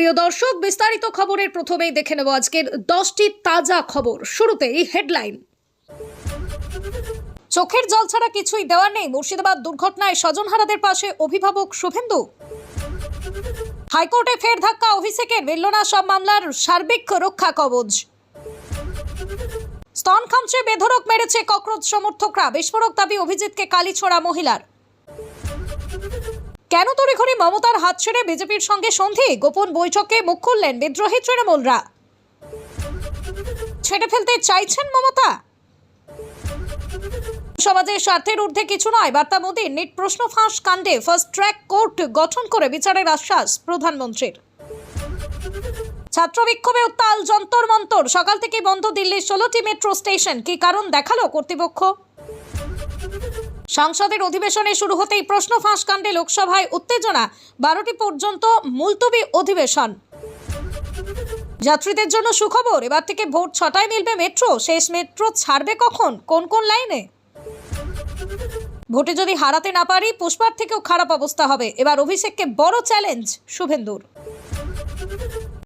প্রিয় দর্শক, বিস্তারিত খবরের প্রথমেই দেখে নেব আজকের 10টি তাজা খবর। শুরুতেই হেডলাইন। চোখের জল ছাড়া কিছুই দেওয়ার নেই, মুর্শিদাবাদ দুর্ঘটনায় স্বজনহারাদের পাশে অভিভাবক শুভেন্দু। হাইকোর্টে ফের ধাক্কা, অভিষেকের মিলল না সব মামলার সার্বিক রক্ষা কবচ। স্তন খামচে বেধড়ক মেরেছে ককরোচ সমর্থকরা, বিস্ফোরক দাবি অভিজিৎকে কালীছড়া মহিলার। কেন তড়িঘড়ি মমতার হাত ছেড়ে বিজেপির সঙ্গে সন্ধি, গোপন বৈঠকে মুখ খুললেন বিদ্রোহী তৃণমূলরা। ছেড়ে ফেলতে চাইছেন মমতা। সমাজের স্বার্থের ঊর্ধ্বে কিছু নয়, বার্তা মোদীর। নিট প্রশ্ন ফাঁস কাণ্ডে ফাস্ট ট্র্যাক কোর্ট গঠন করে বিচারের আশ্বাস প্রধানমন্ত্রীর। ছাত্র বিক্ষোভে উত্তাল যন্তর মন্তর, সকাল থেকে বন্ধ দিল্লির 16টি মেট্রো স্টেশন, কি কারণ দেখালো কর্তৃপক্ষ। সংসদের অধিবেশনে শুরু হতেই প্রশ্ন ফাঁস কাণ্ডে লোকসভায় উত্তেজনা, 12টি পর্যন্ত মুলতবি অধিবেশন। যাত্রীদের জন্য সুখবর, এবার থেকে ভোর 6টায় মিলবে মেট্রো। শেষ মেট্রো ছাড়বে কখন, কোন কোন লাইনে? ভোটে যদি হারাতে না পারি, পুষ্পার থেকেও খারাপ অবস্থা হবে, এবার অভিষেককে বড় চ্যালেঞ্জ শুভেন্দুর।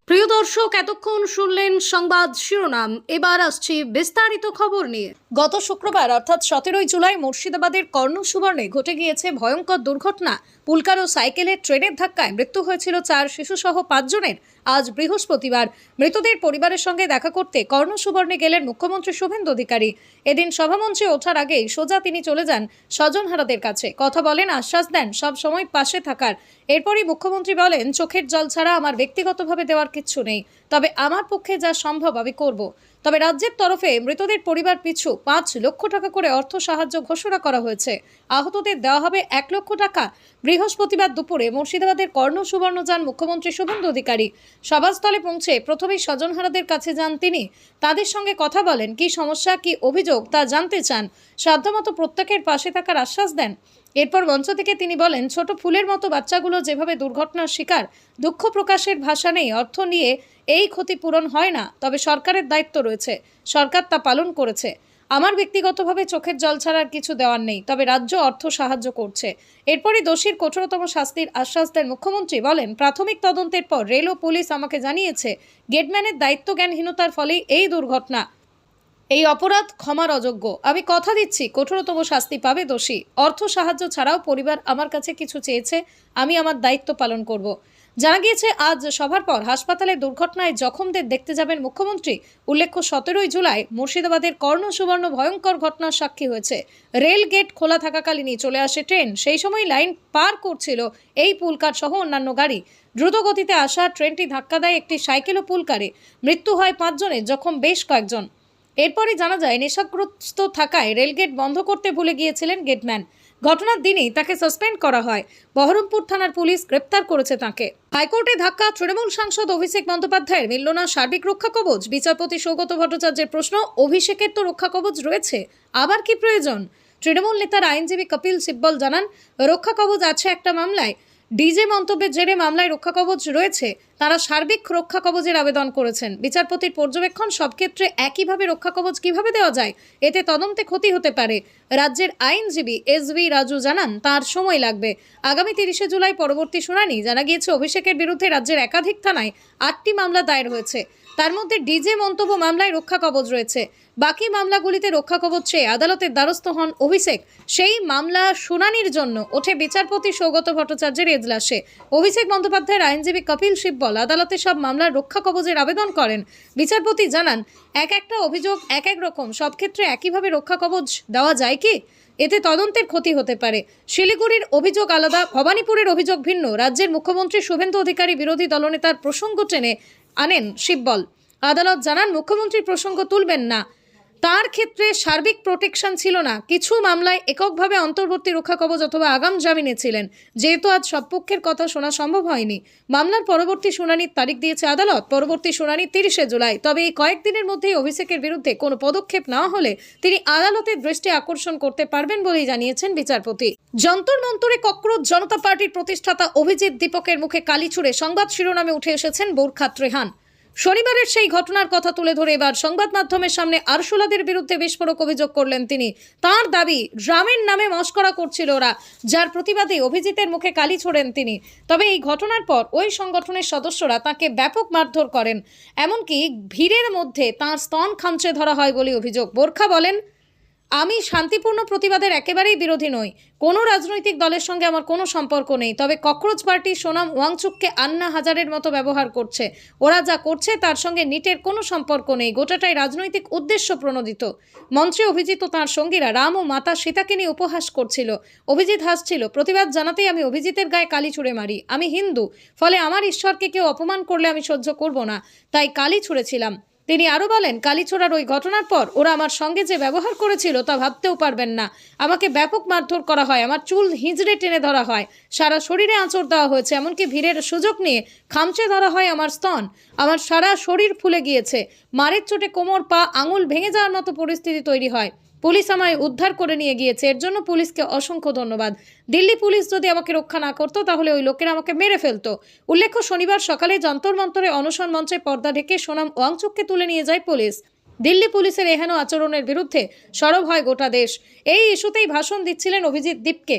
প্রিয় দর্শক, এতক্ষণ শুনলেন সংবাদ শিরোনাম, এবার আসছি বিস্তারিত খবর নিয়ে। গত শুক্রবার অর্থাৎ 17ই জুলাই মুর্শিদাবাদের কর্ণসুবর্ণে ঘটে গিয়েছে ভয়ঙ্কর দুর্ঘটনা। পুলকার ও সাইকেলের ট্রেনের ধাক্কায় মৃত্যু হয়েছিল 4 শিশুসহ 5 জনের। আজ বৃহস্পতিবার মৃতদের পরিবারের সঙ্গে দেখা করতে কর্ণসুবর্ণে গেলেন মুখ্যমন্ত্রী শুভেন্দু অধিকারী। এদিন সভামঞ্চে ওঠার আগেই সোজা তিনি চলে যান স্বজনহারাদের কাছে, কথা বলেন, আশ্বাস দেন সব সময় পাশে থাকার। এরপরই মুখ্যমন্ত্রী বলেন, চোখের জল ছাড়া আমার ব্যক্তিগতভাবে দেওয়ার কিচ্ছু নেই, তবে আমার পক্ষে যা সম্ভব আমি করব। তবে রাজ্যের তরফে মৃতদের পরিবার পিছু 5 লক্ষ টাকা করে অর্থ সাহায্য ঘোষণা করা হয়েছে। আহতদের দেওয়া হবে 1 লক্ষ টাকা। বৃহস্পতিবার দুপুরে মুর্শিদাবাদের কর্ণসুবর্ণ যান মুখ্যমন্ত্রী শুভেন্দু অধিকারী। সভাস্থলে পৌঁছে প্রথমেই স্বজনহারাদের কাছে যান তিনি। তাদের সঙ্গে কথা বলেন, কি সমস্যা, কি অভিযোগ তা জানতে চান। সাধ্যমতো প্রত্যেকের পাশে থাকার আশ্বাস দেন। এরপর মঞ্চ থেকে তিনি বলেন, ছোট ফুলের মতো বাচ্চাগুলো যেভাবে দুর্ঘটনার শিকার, দুঃখ প্রকাশের ভাষা নেই। অর্থ নিয়ে এই ক্ষতিপূরণ হয় না, তবে সরকারের দায়িত্ব রয়েছে, সরকার তা পালন করেছে। আমার ব্যক্তিগতভাবে চোখের জল ছাড়ার কিছু দেওয়ার নেই, তবে রাজ্য অর্থ সাহায্য করছে। এরপরই দোষীর কঠোরতম শাস্তির আশ্বাস দেন মুখ্যমন্ত্রী। বলেন, প্রাথমিক তদন্তের পর রেল ও পুলিশ আমাকে জানিয়েছে, গেটম্যানের দায়িত্ব জ্ঞানহীনতার ফলেই এই দুর্ঘটনা। এই অপরাধ ক্ষমার অযোগ্য। আমি কথা দিচ্ছি কঠোরতম শাস্তি পাবে দোষী। অর্থ সাহায্য ছাড়াও পরিবার আমার কাছে কিছু চেয়েছে, আমি আমার দায়িত্ব পালন করব। জানা গিয়েছে, আজ সভার পর হাসপাতালে দুর্ঘটনায় জখমদের দেখতে যাবেন মুখ্যমন্ত্রী। উল্লেখ্য, 17ই জুলাই মুর্শিদাবাদের কর্ণসুবর্ণ ভয়ঙ্কর ঘটনার সাক্ষী হয়েছে। রেল গেট খোলা থাকাকালীনই চলে আসে ট্রেন। সেই সময় লাইন পার করছিল এই পুলকার সহ অন্যান্য গাড়ি। দ্রুত গতিতে আসা ট্রেনটি ধাক্কা দেয় একটি সাইকেল ও পুলকারে। মৃত্যু হয় 5 জনের, জখম বেশ কয়েকজন। এরপরই জানা যায়, নেশাগ্রস্ত থাকায় রেলগেট বন্ধ করতে ভুলে গিয়েছিলেন গেটম্যান। ঘটনার দিনেই তাকে সাসপেন্ড করা হয়। বহরমপুর থানার পুলিশ গ্রেপ্তার করেছে তাকে। হাইকোর্টে ধাক্কা, তৃণমূল সাংসদ অভিষেক বন্দ্যোপাধ্যায়ের মিলল না সার্বিক রক্ষা কবচ। বিচারপতি সৌগত ভট্টাচার্যের প্রশ্ন, অভিষেকের তো রক্ষা কবচ রয়েছে, আবার কি প্রয়োজন? তৃণমূল নেতার আইনজীবী কপিল সিব্বল জানান, রক্ষা কবচ আছে একটা মামলায়। ডিজে মন্তব্যের জেরে মামলায় রক্ষা কবচ রয়েছে, তারা সার্বিক রক্ষা কবচের আবেদন করেছেন। বিচারপতির পর্যবেক্ষণ, সব ক্ষেত্রে একইভাবে রক্ষা কবচ কিভাবে দেওয়া যায়, এতে তদন্তে ক্ষতি হতে পারে। রাজ্যের আইনজীবী এস.ভি. রাজু জানান, তার সময় লাগবে। আগামী 30শে জুলাই পরবর্তী শুনানি। জানা গিয়েছে, অভিষেকের বিরুদ্ধে রাজ্যের একাধিক থানায় 8টি মামলা দায়ের হয়েছে। তার মধ্যে ডিজে মন্তব্য মামলায় রক্ষা কবচ রয়েছে। বাকি মামলাগুলিতে রক্ষা কবচ চেয়ে আদালতের দ্বারস্থ হন অভিষেক। সেই মামলা শুনানির জন্য ওঠে বিচারপতি সৌগত ভট্টাচার্যের এজলাসে। অভিষেক বন্দ্যোপাধ্যায়ের আইনজীবী কপিল সিব্বল আদালতে সব মামলার রক্ষা কবচের আবেদন করেন। বিচারপতি জানান, একটা অভিযোগ এক রকম, সব ক্ষেত্রে একইভাবে রক্ষা কবচ দেওয়া যায় কি? এতে তদন্তের ক্ষতি হতে পারে। শিলিগুড়ির অভিযোগ আলাদা, ভবানীপুরের অভিযোগ ভিন্ন। রাজ্যের মুখ্যমন্ত্রী শুভেন্দু অধিকারী বিরোধী দলনেতার প্রসঙ্গ টেনে আনেন সিব্বল। আদালত জানান, মুখ্যমন্ত্রী প্রসঙ্গ তুলবেন না, তার ক্ষেত্রে সার্বিক প্রোটেকশন ছিল না। কিছু মামলায় এককভাবে অন্তর্বর্তী রক্ষা কবচ অথবা আগাম জামিনে ছিলেন। যেহেতু আজ সব পক্ষের কথা শোনা সম্ভব হয়নি, মামলার পরবর্তী শুনানির তারিখ দিয়েছে আদালত। পরবর্তী শুনানি 30শে জুলাই। তবে এই কয়েকদিনের মধ্যেই অভিষেকের বিরুদ্ধে কোনো পদক্ষেপ না হলে তিনি আদালতের দৃষ্টি আকর্ষণ করতে পারবেন বলেই জানিয়েছেন বিচারপতি। যন্তর মন্তরে ককরোচ জনতা পার্টির প্রতিষ্ঠাতা অভিজিৎ দীপকের মুখে কালি ছুঁড়ে সংবাদ শিরোনামে উঠে এসেছেন বোরখাত রেহান। শনিবারের সেই ঘটনার কথা তুলে ধরে এবার সংবাদ মাধ্যমের সামনে আরশোলাদের বিরুদ্ধে বিস্ফোরক অভিযোগ করলেন তিনি। তার দাবি, রামের নামে মশকরা করছিল ওরা, যার প্রতিবাদে অভিজিতের মুখে কালি ছোড়েন তিনি। তবে এই ঘটনার পর ওই সংগঠনের সদস্যরা তাকে ব্যাপক মারধর করেন, এমনকি ভিড়ের মধ্যে তাঁর স্তন খামচে ধরা হয় বলে অভিযোগ। বোরখা বলেন, আমি শান্তিপূর্ণ প্রতিবাদের একেবারেই বিরোধী নই, কোনো রাজনৈতিক দলের সঙ্গে আমার কোনো সম্পর্ক নেই। তবে ককরোচ পার্টি সোনাম ওয়াংচুককে আন্না হাজারের মতো ব্যবহার করছে। ওরা যা করছে তার সঙ্গে নিটের কোনো সম্পর্ক নেই, গোটাটাই রাজনৈতিক উদ্দেশ্য প্রণোদিত। মন্ত্রী অভিজিৎ ও তাঁর সঙ্গীরা রাম ও মাতা সীতাকে নিয়ে উপহাস করছিল। অভিজিৎ হাসছিল। প্রতিবাদ জানাতেই আমি অভিজিতের গায়ে কালি ছুঁড়ে মারি। আমি হিন্দু, ফলে আমার ঈশ্বরকে কেউ অপমান করলে আমি সহ্য করব না, তাই কালি ছুঁড়েছিলাম। তিনি আরও বলেন, কালীছোড়ার ওই ঘটনার পর ওরা আমার সঙ্গে যে ব্যবহার করেছিল তা ভাবতেও পারবেন না। আমাকে ব্যাপক মারধর করা হয়, আমার চুল হিঁচড়ে টেনে ধরা হয়, সারা শরীরে আঁচড় দেওয়া হয়েছে, এমনকি ভিড়ের সুযোগ নিয়ে খামচে ধরা হয় আমার স্তন। আমার সারা শরীর ফুলে গিয়েছে, মারের চোটে কোমর, পা, আঙুল ভেঙে যাওয়ার মতো পরিস্থিতি তৈরি হয়। পুলিশ আমায় উদ্ধার করে নিয়ে গিয়েছে, এর জন্য পুলিশকে অসংখ্য ধন্যবাদ। দিল্লি পুলিশ যদি আমাকে রক্ষা না করতো তাহলে ওই লোকেরা আমাকে মেরে ফেলতো। উল্লেখ্য, শনিবার সকালে যন্তর মন্তরে অনশন মঞ্চে পর্দা ঢেকে সোনাম ওয়াংচুককে তুলে নিয়ে যায় পুলিশ। দিল্লি পুলিশের এহেন আচরণের বিরুদ্ধে সরব হয় গোটা দেশ। এই ইস্যুতেই ভাষণ দিচ্ছিলেন অভিজিৎ দীপকে।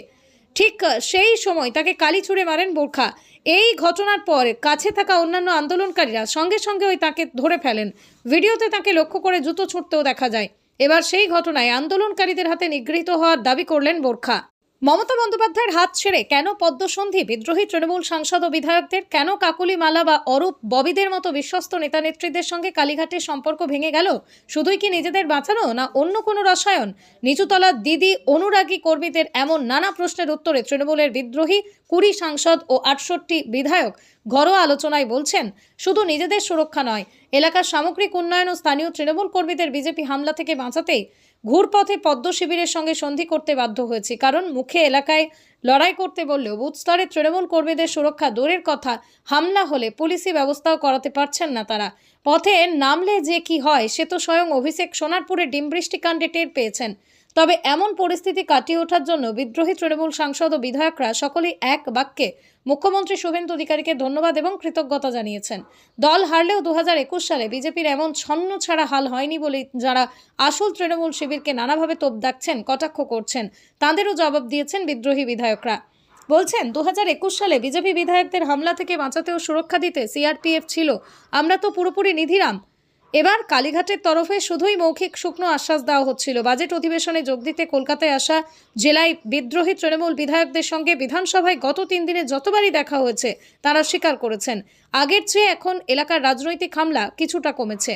ঠিক সেই সময় তাকে কালি ছুঁড়ে মারেন বোরখা। এই ঘটনার পর কাছে থাকা অন্যান্য আন্দোলনকারীরা সঙ্গে সঙ্গে তাকে ধরে ফেলেন। ভিডিওতে তাকে লক্ষ্য করে জুতো ছুঁড়তেও দেখা যায়। এবার সেই ঘটনায় আন্দোলনকারীদের হাতে নিগৃহীত হওয়ার দাবি করলেন বোরখা। মমতা বন্দ্যোপাধ্যায়ের হাত ছেড়ে কেন পদ্মসন্ধি বিদ্রোহী তৃণমূল সাংসদ ও বিধায়কদের, কেন কাকলি মালা বা অরূপ ববিদের মতো বিশ্বস্ত নেতা নেত্রীদের সঙ্গে কালীঘাটের সম্পর্ক ভেঙে গেল? শুধুই কি নিজেদের বাঁচানো, না অন্য কোনো রসায়ন? নিচুতলার দিদি অনুরাগী কর্মীদের এমন নানা প্রশ্নের উত্তরে তৃণমূলের বিদ্রোহী 20 সাংসদ ও 68 বিধায়ক ঘরোয়া আলোচনায় বলছেন, শুধু নিজেদের সুরক্ষা নয়, এলাকার সামগ্রিক উন্নয়ন ও স্থানীয় তৃণমূল কর্মীদের বিজেপি হামলা থেকে বাঁচাতেই ঘুরপথে পদ্ম শিবিরের সঙ্গে সন্ধি করতে বাধ্য হয়েছি। কারণ মুখে এলাকায় লড়াই করতে বললেও বুথ স্তরে তৃণমূল কর্মীদের সুরক্ষা দূরের কথা, হামলা হলে পুলিশি ব্যবস্থাও করাতে পারছেন না তারা। পথে নামলে যে কি হয় সে তো স্বয়ং অভিষেক সোনারপুরে ডিমবৃষ্টি কাণ্ডে টের পেয়েছেন। তবে এমন পরিস্থিতি কাটিয়ে ওঠার জন্য বিদ্রোহী তৃণমূল সাংসদ ও বিধায়করা সকলেই এক বাক্যে মুখ্যমন্ত্রী শুভেন্দু অধিকারীকে ধন্যবাদ এবং কৃতজ্ঞতা জানিয়েছেন। দল হারলেও 2021 সালে বিজেপির এমন ছন্ন ছাড়া হাল হয়নি বলে যারা আসল তৃণমূল শিবিরকে নানাভাবে তোপ দাগছেন, কটাক্ষ করছেন, তাঁদেরও জবাব দিয়েছেন বিদ্রোহী বিধায়করা। বলছেন, 2021 সালে বিজেপি বিধায়কদের হামলা থেকে বাঁচাতে ও সুরক্ষা দিতে সিআরপিএফ ছিল, আমরা তো পুরোপুরি নিধিরাম। এবার কালীঘাটের তরফে শুধুই মৌখিক শুকনো আশ্বাস দেওয়া হচ্ছিল। বাজেট অধিবেশনে যোগ দিতে কলকাতায় আসা জেলায় বিদ্রোহী তৃণমূল বিধায়কদের সঙ্গে বিধানসভায় গত 3 দিনে যতবারই দেখা হয়েছে তারা স্বীকার করেছেন, আগের চেয়ে এখন এলাকার রাজনৈতিক হামলা কিছুটা কমেছে।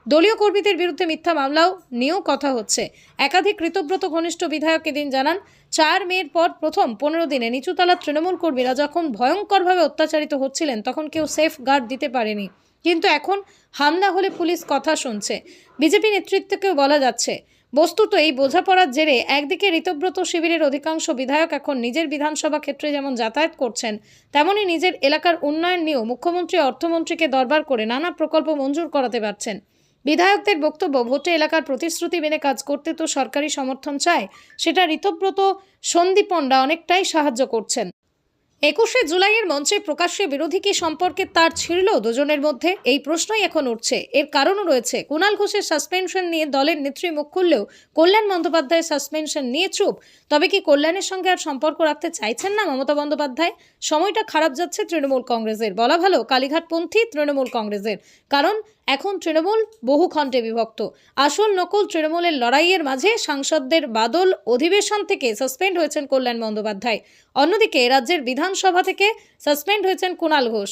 দলীয় কর্মীদের বিরুদ্ধে মিথ্যা মামলাও নিয়েও কথা হচ্ছে। একাধিক কৃতব্রত ঘনিষ্ঠ বিধায়ক এদিন জানান, 4 মের পর প্রথম 15 দিনে নিচুতলার তৃণমূল কর্মীরা যখন ভয়ঙ্করভাবে অত্যাচারিত হচ্ছিলেন তখন কেউ সেফ গার্ড দিতে পারেনি, কিন্তু এখন হামলা হলে পুলিশ কথা শুনছে। বিজেপি নেতৃত্বকেও বলা যাচ্ছে, বস্তুত এই বোঝাপড়ার জেরে একদিকে ঋতব্রত শিবিরের অধিকাংশ বিধায়ক এখন নিজের বিধানসভা ক্ষেত্রে যেমন যাতায়াত করছেন, তেমনি নিজের এলাকার উন্নয়ন নিয়েও মুখ্যমন্ত্রী অর্থমন্ত্রীকে দরবার করে নানা প্রকল্প মঞ্জুর করাতে পারছেন। বিধায়কদের বক্তব্য, ভোটে এলাকার প্রতিশ্রুতি মেনে কাজ করতে তো সরকারি সমর্থন চায়, সেটা ঋতব্রত সন্দীপনরা অনেকটাই সাহায্য করছেন। 21শে জুলাইয়ের মঞ্চে প্রকাশ্যে বিরোধী কি সম্পর্কে তার ছিঁড়ল দুজনের মধ্যে, এই প্রশ্নই এখন উঠছে। এর কারণও রয়েছে। কুণাল ঘোষের সাসপেনশন নিয়ে দলের নেত্রী মুখ খুললেও কল্যাণ বন্দ্যোপাধ্যায়ের সাসপেনশন নিয়ে চুপ। তবে কি কল্যাণের সঙ্গে আর সম্পর্ক রাখতে চাইছেন না মমতা বন্দ্যোপাধ্যায়? সময়টা খারাপ যাচ্ছে তৃণমূল কংগ্রেসের, বলা ভালো কালীঘাটপন্থী তৃণমূল কংগ্রেসের। কারণ এখন তৃণমূল বহু খণ্ডে বিভক্ত। আসল নকল তৃণমূলের লড়াইয়ের মাঝে সাংসদদের বাদল অধিবেশন থেকে সাসপেন্ড হয়েছেন কল্যাণ বন্দ্যোপাধ্যায়। অন্যদিকে রাজ্যের বিধানসভা থেকে সাসপেন্ড হয়েছেন কুণাল ঘোষ।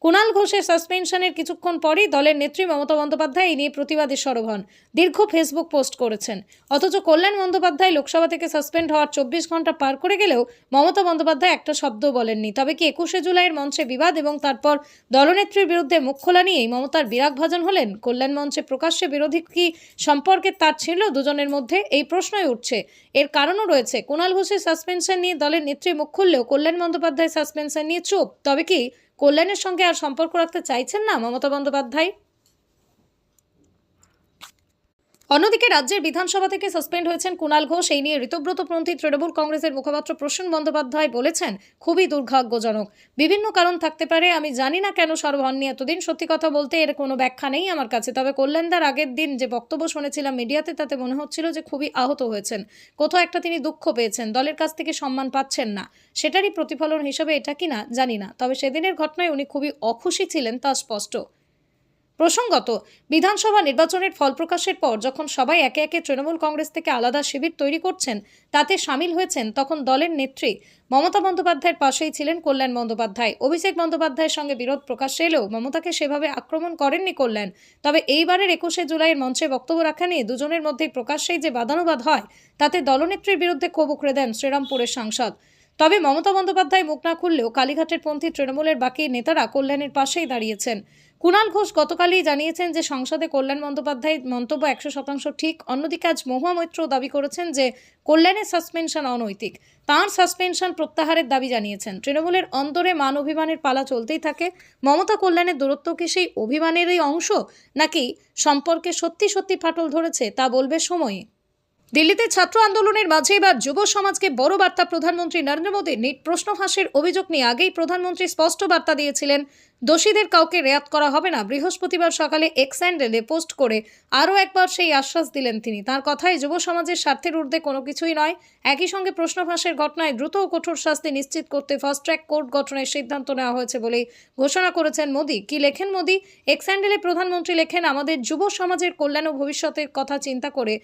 কুণাল ঘোষের সাসপেনশনের কিছুক্ষণ পরই দলের নেত্রী মমতা বন্দ্যোপাধ্যায় এই নিয়ে প্রতিবাদী সরব হন, দীর্ঘ ফেসবুক পোস্ট করেছেন। অথচ কল্যাণ বন্দ্যোপাধ্যায় লোকসভা থেকে সাসপেন্ড হওয়ার 24 ঘন্টা পার করে গেলেও মমতা বন্দ্যোপাধ্যায় একটা শব্দ বলেননি। তবে কি 21শে জুলাইয়ের মঞ্চে বিবাদ এবং তারপর দলনেত্রীর বিরুদ্ধে মুখ খোলা নিয়েই মমতার বিরাগ ভাজন হলেন? কল্যাণ মঞ্চে প্রকাশ্যে বিরোধী কি সম্পর্কে তার ছিল দুজনের মধ্যে, এই প্রশ্নই উঠছে। এর কারণও রয়েছে। কুণাল ঘোষের সাসপেনশন নিয়ে দলের নেত্রী মুখ খুললেও কল্যাণ বন্দ্যোপাধ্যায় সাসপেনশন নিয়ে চুপ। তবে কি কল্যাণের সঙ্গে আর সম্পর্ক রাখতে চাইছেন না মমতা বন্দ্যোপাধ্যায়? অন্যদিকে রাজ্যের বিধানসভা থেকে সাসপেন্ড হয়েছেন কুণাল ঘোষ। এই নিয়ে ঋতব্রতপন্থী তৃণমূল কংগ্রেসের মুখপাত্র প্রসূন বন্দ্যোপাধ্যায় বলেছেন, খুবই দুর্ভাগ্যজনক। বিভিন্ন কারণ থাকতে পারে, আমি জানি না কেন সরব হননি এতদিন। সত্যি কথা বলতে এর কোনো ব্যাখ্যা নেই আমার কাছে। তবে কল্যাণদার আগের দিন যে বক্তব্য শুনেছিলাম মিডিয়াতে, তাতে মনে হচ্ছিল যে খুবই আহত হয়েছেন, কোথাও একটা তিনি দুঃখ পেয়েছেন, দলের কাছ থেকে সম্মান পাচ্ছেন না, সেটারই প্রতিফলন হিসেবে এটা কিনা জানি না। তবে সেদিনের ঘটনায় উনি খুবই অখুশি ছিলেন তা স্পষ্ট। প্রসঙ্গত, বিধানসভা নির্বাচনের ফল প্রকাশের পর যখন সবাই একে একে তৃণমূল কংগ্রেস থেকে আলাদা শিবির তৈরি করছেন, তাতে সামিল হয়েছেন, তখন দলের নেত্রী মমতা বন্দ্যোপাধ্যায়ের পাশেই ছিলেন কল্যাণ বন্দ্যোপাধ্যায়। অভিষেক বন্দ্যোপাধ্যায়ের সঙ্গে বিরোধ প্রকাশ্যে এলেও মমতাকে সেভাবে আক্রমণ করেননি কল্যাণ। তবে এইবারের 21শে জুলাইয়ের মঞ্চে বক্তব্য রাখা নিয়ে দুজনের মধ্যেই প্রকাশ্যেই যে বাদানুবাদ হয়, তাতে দলনেত্রীর বিরুদ্ধে ক্ষোভ উগরে দেন শ্রীরামপুরের সাংসদ। তবে মমতা বন্দ্যোপাধ্যায় মুখ না খুললেও কালীঘাটের পন্থী তৃণমূলের বাকি নেতারা কল্যাণের পাশেই দাঁড়িয়েছেন। কুণাল ঘোষ গতকালই জানিয়েছেন যে সংসদে কল্যাণ বন্দ্যোপাধ্যায়ের মন্তব্য 100% ঠিক। অন্যদিকে আজ মহুয়া মৈত্র দাবি করেছেন যে কল্যাণের সাসপেনশন অনৈতিক, তাঁর সাসপেনশন প্রত্যাহারের দাবি জানিয়েছেন। তৃণমূলের অন্তরে মান অভিমানের পালা চলতেই থাকে। মমতা কল্যাণের দূরত্ব কি সেই অভিমানেরই অংশ, নাকি সম্পর্কে সত্যি সত্যি ফাটল ধরেছে, তা বলবে সময়। দিল্লিতে ছাত্র আন্দোলনের মাঝে এবার যুব সমাজকে বড় বার্তা প্রধানমন্ত্রী নরেন্দ্র মোদীর। নিট প্রশ্ন ফাঁসের অভিযোগ নিয়ে আগেই প্রধানমন্ত্রী স্পষ্ট বার্তা দিয়েছিলেন, দোষীদের কাউকে রেয়াত করা হবে না। বৃহস্পতিবার সকালে এক্স হ্যান্ডেলে পোস্ট করে আরও একবার সেই আশ্বাস দিলেন তিনি। তার কথায় যুব সমাজের স্বার্থের ঊর্ধ্বে কোনো কিছুই নয়। একই সঙ্গে প্রশ্ন ফাঁসের ঘটনায় দ্রুত ও কঠোর শাস্তি নিশ্চিত করতে ফাস্ট ট্র্যাক কোর্ট গঠনের সিদ্ধান্ত নেওয়া হয়েছে বলেই ঘোষণা করেছেন মোদী। কি লেখেন মোদী? এক্স হ্যান্ডেলে প্রধানমন্ত্রী লেখেন, আমাদের যুব সমাজের কল্যাণ ও ভবিষ্যতের কথা চিন্তা করে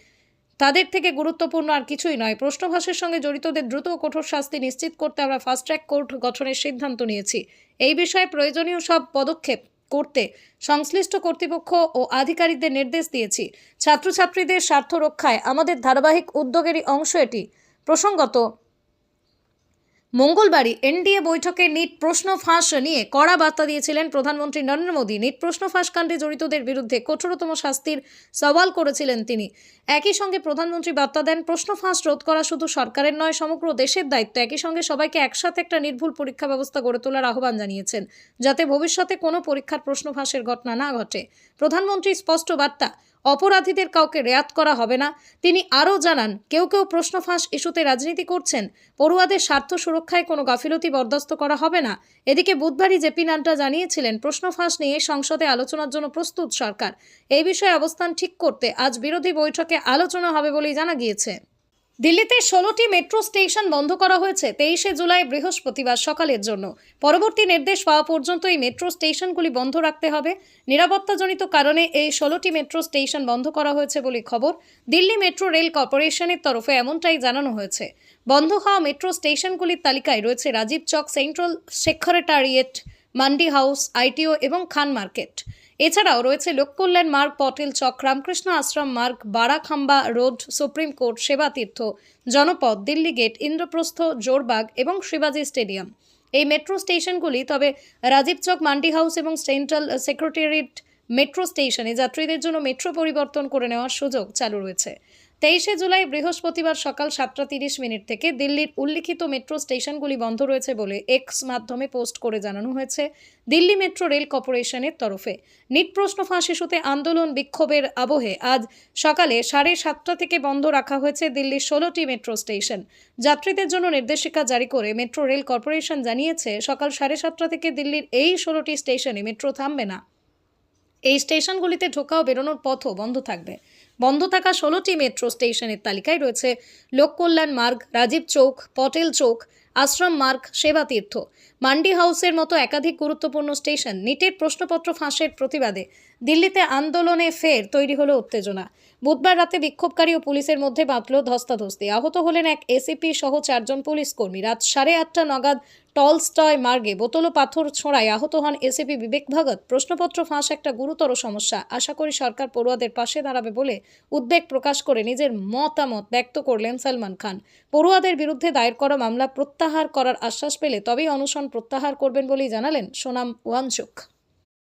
তাদের থেকে গুরুত্বপূর্ণ আর কিছুই নয়। প্রশ্নভাসের সঙ্গে জড়িতদের দ্রুত ও কঠোর শাস্তি নিশ্চিত করতে আমরা ফাস্ট ট্র্যাক কোর্ট গঠনের সিদ্ধান্ত নিয়েছি। এই বিষয়ে প্রয়োজনীয় সব পদক্ষেপ করতে সংশ্লিষ্ট কর্তৃপক্ষ ও আধিকারিকদের নির্দেশ দিয়েছি। ছাত্রছাত্রীদের স্বার্থ রক্ষায় আমাদের ধারাবাহিক উদ্যোগেরই অংশ এটি। প্রসঙ্গত, মঙ্গলবারই এনডিএ বৈঠকে নিট প্রশ্ন ফাঁস নিয়ে কড়া বার্তা দিয়েছিলেন প্রধানমন্ত্রী নরেন্দ্র মোদী। নিট প্রশ্ন ফাঁস কাণ্ডে জড়িতদের বিরুদ্ধে কঠোরতম শাস্তির সওয়াল করেছিলেন তিনি। একই সঙ্গে প্রধানমন্ত্রী বার্তা দেন, প্রশ্ন ফাঁস রোধ করা শুধু সরকারের নয়, সমগ্র দেশের দায়িত্ব। একই সঙ্গে সবাইকে একসাথে একটা নির্ভুল পরীক্ষা ব্যবস্থা গড়ে তোলার আহ্বান জানিয়েছেন, যাতে ভবিষ্যতে কোনো পরীক্ষার প্রশ্ন ফাঁসের ঘটনা না ঘটে। প্রধানমন্ত্রীর স্পষ্ট বার্তা, অপরাধীদের কাউকে রেয়াত করা হবে না। তিনি আরও জানান, কেউ কেউ প্রশ্ন ফাঁস ইস্যুতে রাজনীতি করছেন, পড়ুয়াদের স্বার্থ সুরক্ষায় কোনো গাফিলতি বরদাস্ত করা হবে না। এদিকে বুধবারই জেপি নাড্ডা জানিয়েছিলেন, প্রশ্ন ফাঁস নিয়ে সংসদে আলোচনার জন্য প্রস্তুত সরকার। এই বিষয়ে অবস্থান ঠিক করতে আজ বিরোধী বৈঠকে আলোচনা হবে বলেই জানা গিয়েছে। দিল্লিতে 16টি মেট্রো স্টেশন বন্ধ করা হয়েছে 23শে জুলাই বৃহস্পতিবার সকালের জন্য। পরবর্তী নির্দেশ পাওয়া পর্যন্ত এই মেট্রো স্টেশনগুলি বন্ধ রাখতে হবে। নিরাপত্তাজনিত কারণে এই 16টি মেট্রো স্টেশন বন্ধ করা হয়েছে বলে খবর। দিল্লি মেট্রো রেল কর্পোরেশনের তরফে এমনটাই জানানো হয়েছে। বন্ধ হওয়া মেট্রো স্টেশনগুলির তালিকায় রয়েছে Rajiv Chowk, central secretariat, Mandi house, ITO এবং খান মার্কেট। এছাড়াও রয়েছে লোককল্যাণ মার্গ, পটেল চক, রামকৃষ্ণ আশ্রম মার্গ, বারাখাম্বা রোড, সুপ্রিম কোর্ট, সেবাতীর্থ, জনপদ, দিল্লি গেট, ইন্দ্রপ্রস্থ, জোরবাগ এবং শিবাজি স্টেডিয়াম। এই মেট্রো স্টেশনগুলি তবে রাজীব চক, মান্ডি হাউস এবং সেন্ট্রাল সেক্রেটারিয়েট মেট্রো স্টেশনে যাত্রীদের জন্য মেট্রো পরিবর্তন করে নেওয়ার সুযোগ চালু রয়েছে। 23শে জুলাই বৃহস্পতিবার সকাল 7:30 থেকে দিল্লির উল্লিখিত মেট্রো স্টেশনগুলি বন্ধ রয়েছে বলে এক্স মাধ্যমে পোস্ট করে জানানো হয়েছে দিল্লি মেট্রো রেল কর্পোরেশনের তরফে। নিট প্রশ্ন ফাঁস ইস্যুতে আন্দোলন বিক্ষোভের আবহে আজ সকালে 7:30 থেকে বন্ধ রাখা হয়েছে দিল্লির 16টি মেট্রো স্টেশন। যাত্রীদের জন্য নির্দেশিকা জারি করে মেট্রো রেল কর্পোরেশন জানিয়েছে, সকাল 7:30 থেকে দিল্লির এই 16টি স্টেশনে মেট্রো থামবে না। এই স্টেশনগুলিতে ঢোকা ও বেরোনোর পথও বন্ধ থাকবে। বন্ধ থাকা 16টি মেট্রো স্টেশনের তালিকায় রয়েছে লোককল্যাণ মার্গ, রাজীব চৌক, পটেল চৌক, আশ্রম মার্গ, সেবাতীর্থ, মান্ডি হাউসের মতো একাধিক গুরুত্বপূর্ণ স্টেশন। নিটের প্রশ্নপত্র ফাঁসের প্রতিবাদে দিল্লিতে আন্দোলনে ফের তৈরি হলো উত্তেজনা। বুধবার রাতে বিক্ষোভকারী ও পুলিশের মধ্যে বাঁধল ধস্তাধস্তি। আহত হলেন এক এসিপি সহ 4 জন পুলিশ কর্মী। রাত 8:30 নাগাদ টলস্টয় মার্গে বোতল ও পাথর ছোঁড়ায় আহত হন এসিপি বিবেক ভগত। প্রশ্নপত্র ফাঁস একটা গুরুতর সমস্যা। আশা করি সরকার পড়ুয়াদের পাশে দাঁড়াবে বলে উদ্বেগ প্রকাশ করে নিজের মতামত ব্যক্ত করলেন সলমান খান। পড়ুয়াদের বিরুদ্ধে দায়ের করা মামলা প্রত্যাহার করার আশ্বাস পেলে তবেই অনশন প্রত্যাহার করবেন বলেই জানালেন সোনাম ওয়াংচুক।